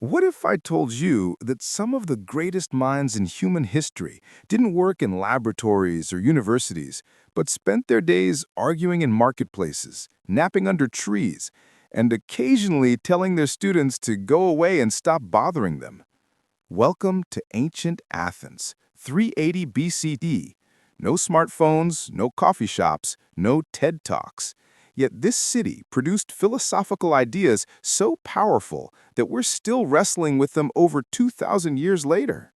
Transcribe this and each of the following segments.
What if I told you that some of the greatest minds in human history didn't work in laboratories or universities, but spent their days arguing in marketplaces, napping under trees, and occasionally telling their students to go away and stop bothering them? Welcome to ancient Athens, 380 BCE. No smartphones, no coffee shops, no TED Talks. Yet this city produced philosophical ideas so powerful that we're still wrestling with them over 2,000 years later.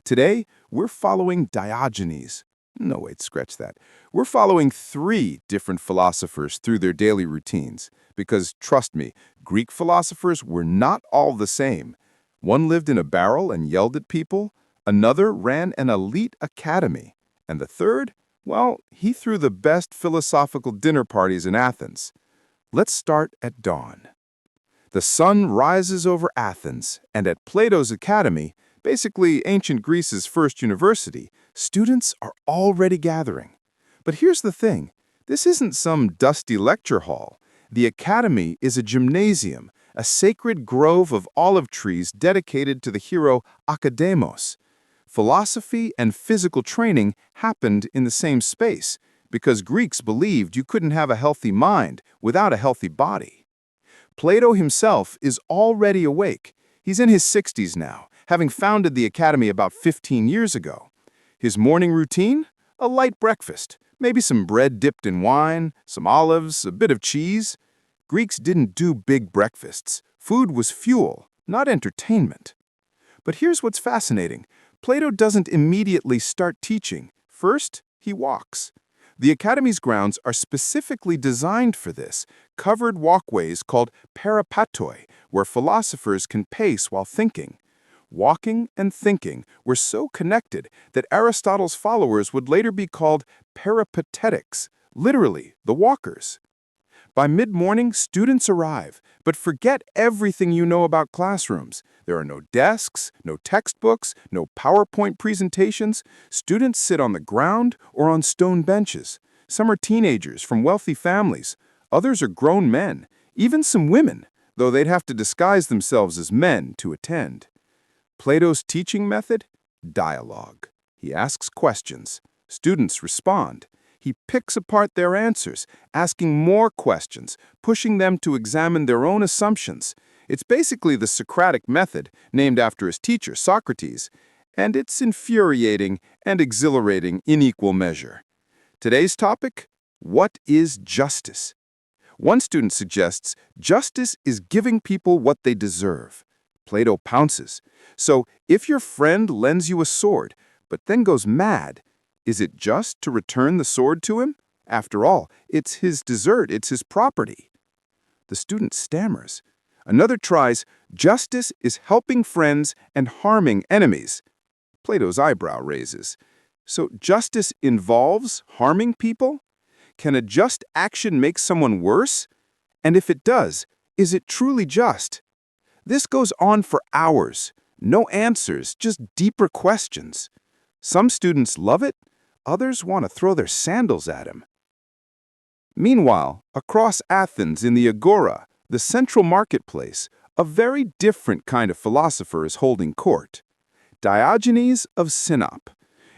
Today, we're following Diogenes. No, wait, scratch that. We're following three different philosophers through their daily routines. Because, trust me, Greek philosophers were not all the same. One lived in a barrel and yelled at people, another ran an elite academy, and the third, well, he threw the best philosophical dinner parties in Athens. Let's start at dawn. The sun rises over Athens, and at Plato's academy, basically ancient Greece's first university, students are already gathering. But here's the thing, this isn't some dusty lecture hall. The academy is a gymnasium, a sacred grove of olive trees dedicated to the hero Academos. Philosophy and physical training happened in the same space because Greeks believed you couldn't have a healthy mind without a healthy body. Plato himself is already awake. He's in his 60s now, having founded the academy about 15 years ago. His morning routine? A light breakfast, maybe some bread dipped in wine, some olives, a bit of cheese. Greeks didn't do big breakfasts. Food was fuel, not entertainment. But here's what's fascinating. Plato doesn't immediately start teaching. First, he walks. The academy's grounds are specifically designed for this, covered walkways called peripatoi, where philosophers can pace while thinking. Walking and thinking were so connected that Aristotle's followers would later be called peripatetics, literally, the walkers. By mid-morning, students arrive, but forget everything you know about classrooms. There are no desks, no textbooks, no PowerPoint presentations. Students sit on the ground or on stone benches. Some are teenagers from wealthy families. Others are grown men, even some women, though they'd have to disguise themselves as men to attend. Plato's teaching method? Dialogue. He asks questions. Students respond. He picks apart their answers, asking more questions, pushing them to examine their own assumptions. It's basically the Socratic method, named after his teacher, Socrates, and it's infuriating and exhilarating in equal measure. Today's topic? What is justice? One student suggests justice is giving people what they deserve. Plato pounces. So, if your friend lends you a sword, but then goes mad, is it just to return the sword to him? After all, it's his dessert, it's his property. The student stammers. Another tries, justice is helping friends and harming enemies. Plato's eyebrow raises. So justice involves harming people? Can a just action make someone worse? And if it does, is it truly just? This goes on for hours. No answers, just deeper questions. Some students love it. Others want to throw their sandals at him. Meanwhile, across Athens in the Agora, the central marketplace, a very different kind of philosopher is holding court. Diogenes of Cynic.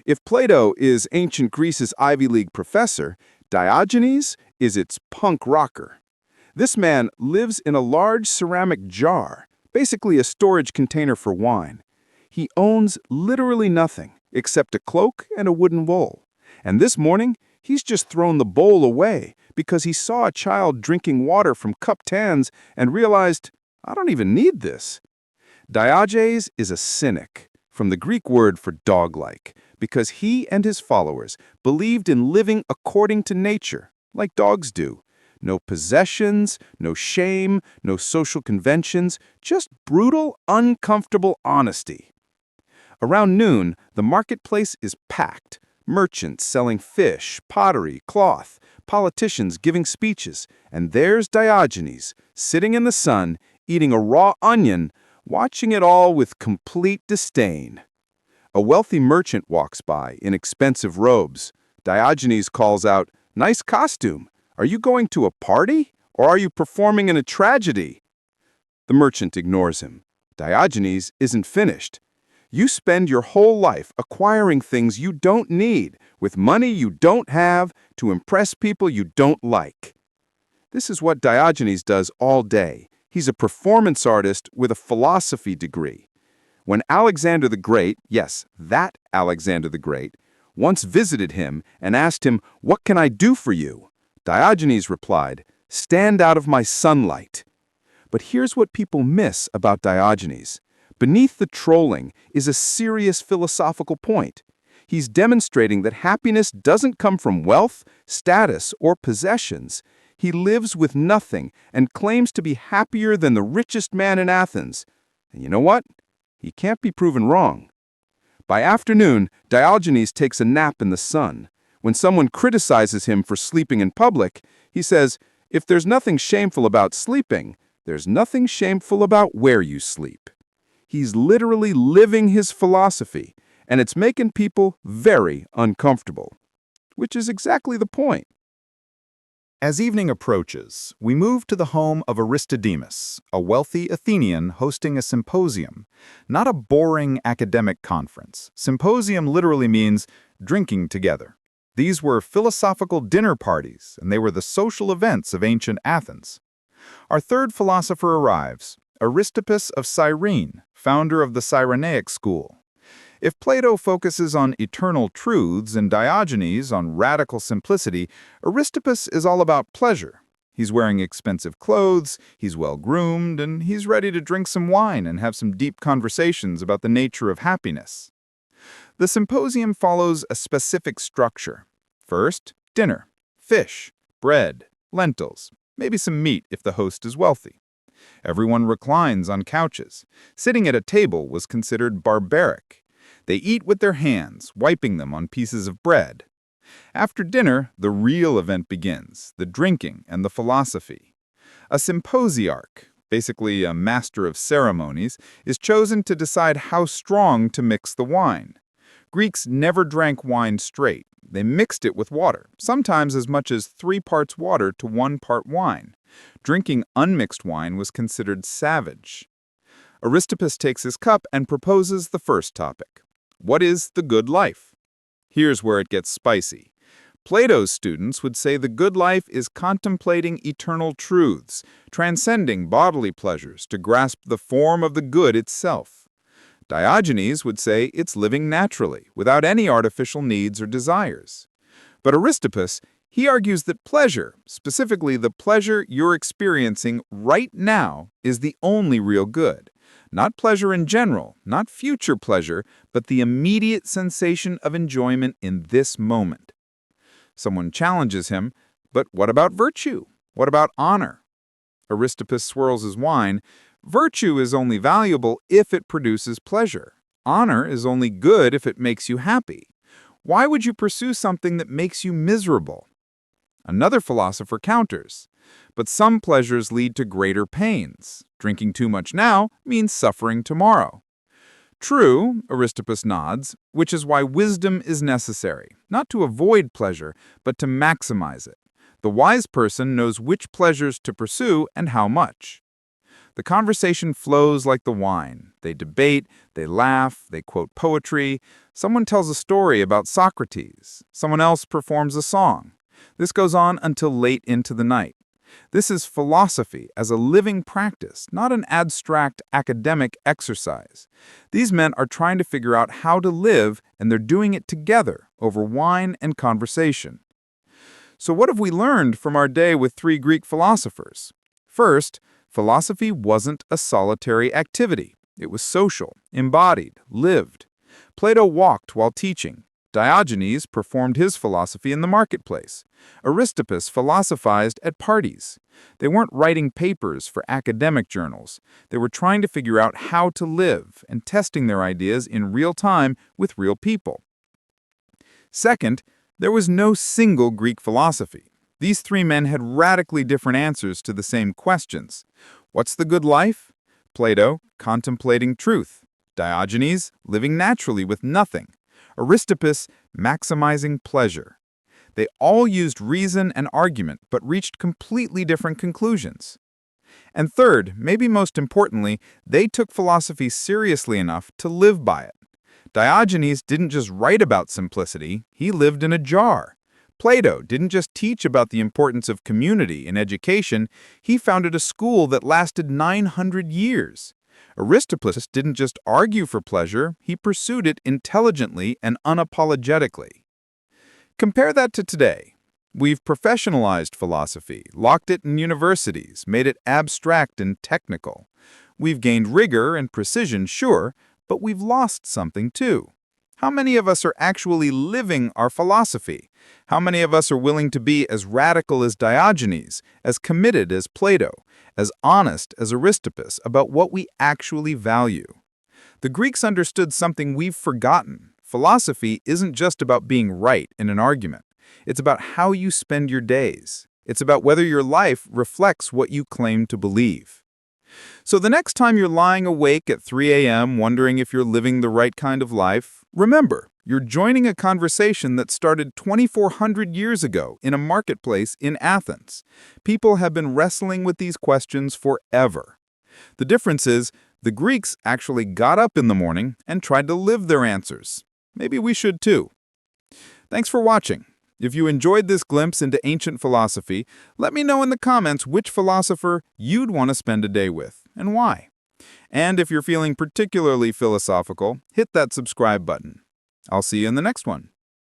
If Plato is ancient Greece's Ivy League professor, Diogenes is its punk rocker. This man lives in a large ceramic jar, basically a storage container for wine. He owns literally nothing except a cloak and a wooden bowl. And this morning, he's just thrown the bowl away because he saw a child drinking water from cupped hands and realized, I don't even need this. Diogenes is a cynic, from the Greek word for dog-like, because he and his followers believed in living according to nature, like dogs do. No possessions, no shame, no social conventions, just brutal, uncomfortable honesty. Around noon, the marketplace is packed. Merchants selling fish, pottery, cloth, politicians giving speeches, and there's Diogenes, sitting in the sun, eating a raw onion, watching it all with complete disdain. A wealthy merchant walks by in expensive robes. Diogenes calls out, "Nice costume. Are you going to a party, or are you performing in a tragedy?" The merchant ignores him. Diogenes isn't finished. You spend your whole life acquiring things you don't need, with money you don't have, to impress people you don't like. This is what Diogenes does all day. He's a performance artist with a philosophy degree. When Alexander the Great, yes, that Alexander the Great, once visited him and asked him, "What can I do for you?" Diogenes replied, "Stand out of my sunlight." But here's what people miss about Diogenes. Beneath the trolling is a serious philosophical point. He's demonstrating that happiness doesn't come from wealth, status, or possessions. He lives with nothing and claims to be happier than the richest man in Athens. And you know what? He can't be proven wrong. By afternoon, Diogenes takes a nap in the sun. When someone criticizes him for sleeping in public, he says, "If there's nothing shameful about sleeping, there's nothing shameful about where you sleep." He's literally living his philosophy, and it's making people very uncomfortable. Which is exactly the point. As evening approaches, we move to the home of Aristippus, a wealthy Athenian hosting a symposium. Not a boring academic conference. Symposium literally means drinking together. These were philosophical dinner parties, and they were the social events of ancient Athens. Our third philosopher arrives, Aristippus of Cyrene, founder of the Cyrenaic school. If Plato focuses on eternal truths and Diogenes on radical simplicity, Aristippus is all about pleasure. He's wearing expensive clothes, he's well-groomed, and he's ready to drink some wine and have some deep conversations about the nature of happiness. The symposium follows a specific structure. First, dinner, fish, bread, lentils, maybe some meat if the host is wealthy. Everyone reclines on couches. Sitting at a table was considered barbaric. They eat with their hands, wiping them on pieces of bread. After dinner, the real event begins, the drinking and the philosophy. A symposiarch, basically a master of ceremonies, is chosen to decide how strong to mix the wine. Greeks never drank wine straight. They mixed it with water, sometimes as much as 3 parts water to 1 part wine. Drinking unmixed wine was considered savage. Aristippus takes his cup and proposes the first topic. What is the good life? Here's where it gets spicy. Plato's students would say the good life is contemplating eternal truths, transcending bodily pleasures to grasp the form of the good itself. Diogenes would say it's living naturally, without any artificial needs or desires. But Aristippus, he argues that pleasure, specifically the pleasure you're experiencing right now, is the only real good. Not pleasure in general, not future pleasure, but the immediate sensation of enjoyment in this moment. Someone challenges him, but what about virtue? What about honor? Aristippus swirls his wine. Virtue is only valuable if it produces pleasure. Honor is only good if it makes you happy. Why would you pursue something that makes you miserable? Another philosopher counters. But some pleasures lead to greater pains. Drinking too much now means suffering tomorrow. True, Aristippus nods, which is why wisdom is necessary, not to avoid pleasure, but to maximize it. The wise person knows which pleasures to pursue and how much. The conversation flows like the wine. They debate, they laugh, they quote poetry. Someone tells a story about Socrates. Someone else performs a song. This goes on until late into the night. This is philosophy as a living practice, not an abstract academic exercise. These men are trying to figure out how to live, and they're doing it together over wine and conversation. So what have we learned from our day with 3 Greek philosophers? First, philosophy wasn't a solitary activity. It was social, embodied, lived. Plato walked while teaching. Diogenes performed his philosophy in the marketplace. Aristippus philosophized at parties. They weren't writing papers for academic journals. They were trying to figure out how to live and testing their ideas in real time with real people. Second, there was no single Greek philosophy. These 3 men had radically different answers to the same questions. What's the good life? Plato, contemplating truth. Diogenes, living naturally with nothing. Aristippus, maximizing pleasure. They all used reason and argument, but reached completely different conclusions. And third, maybe most importantly, they took philosophy seriously enough to live by it. Diogenes didn't just write about simplicity, he lived in a jar. Plato didn't just teach about the importance of community in education, he founded a school that lasted 900 years. Aristippus didn't just argue for pleasure, he pursued it intelligently and unapologetically. Compare that to today. We've professionalized philosophy, locked it in universities, made it abstract and technical. We've gained rigor and precision, sure, but we've lost something too. How many of us are actually living our philosophy? How many of us are willing to be as radical as Diogenes, as committed as Plato, as honest as Aristippus about what we actually value? The Greeks understood something we've forgotten. Philosophy isn't just about being right in an argument. It's about how you spend your days. It's about whether your life reflects what you claim to believe. So the next time you're lying awake at 3 a.m. wondering if you're living the right kind of life, remember, you're joining a conversation that started 2,400 years ago in a marketplace in Athens. People have been wrestling with these questions forever. The difference is, the Greeks actually got up in the morning and tried to live their answers. Maybe we should too. Thanks for watching. If you enjoyed this glimpse into ancient philosophy, let me know in the comments which philosopher you'd want to spend a day with, and why. And if you're feeling particularly philosophical, hit that subscribe button. I'll see you in the next one.